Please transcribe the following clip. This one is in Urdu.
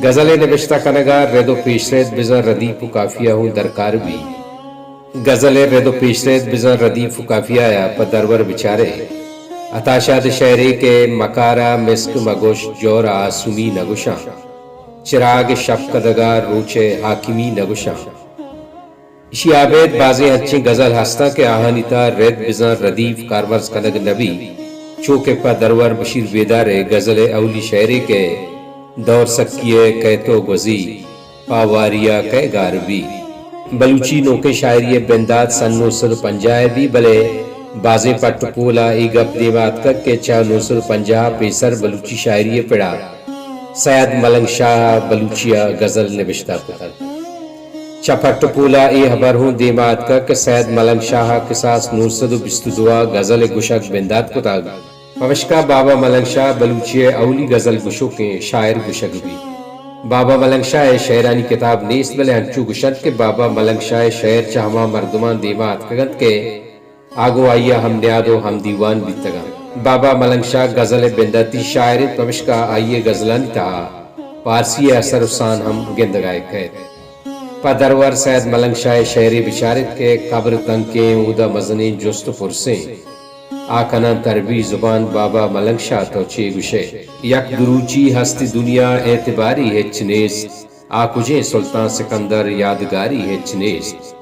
غزل نوشتہ کنگار رد و پیشرد بزن ردیف و کافیہ ہوں درکار بھی غزل رد و پیشرد بزن ردیف و کافیہ یا پدرور بچارے اتاشاد شہری کے مکارا مسک مگوش جورا سمی نگوشاں چراغ شب کدگار روچے حاکمی نگوشاں اسی عابد بازی ہچیں غزل ہستا کے آہانیتا رد بزن ردیف کارورز کنگ نبی چوکے پدرور بشیر بیدارے غزل اولی شہری کے دور سکیے کہتو گزی پاواریا کہ گاربی بلوچی نوکے شاعری بنداد سن 1950 بھی بلے بازے پٹ پولا ای گپ دیوات کک کے 1950 پیسر بلوچی شاعری پڑا سید ملنگ شاہ بلوچیا غزل نوشتہ پتر چپٹ پولا ای حبر ہوں دیمات کک سید ملنگ شاہ قصاص 922 غزل گشک بنداد کتاگ پوشکا بابا ملنگ شاہ بلوچی اولی غزل گشو کے شاعر گشک بھی بابا ملنگ شاہ شعرانی کتاب نیست بلے ہنچو گشت کے بابا ملنگ شاہ شعر چاہما مردمان دیمات کگت کے آگو آئیا ہم نیادو ہم دیوان بیتگا بابا ملنگ شاہ غزل بنداتی شاعر پوشکا آئیے غزلانی تہا پارسی اثر حسان ہم گندگائے قید پدرور سید ملنگ شاہ شعر بشارت کے قبر تنگ کے اودہ مزنی جست پرسیں آکنا تربی زبان بابا ملنگ شاہ تو چے گشے یک دروچی ہستی دنیا اعتباری ہچ نیست آکجے سلطان سکندر یادگاری ہچ نیست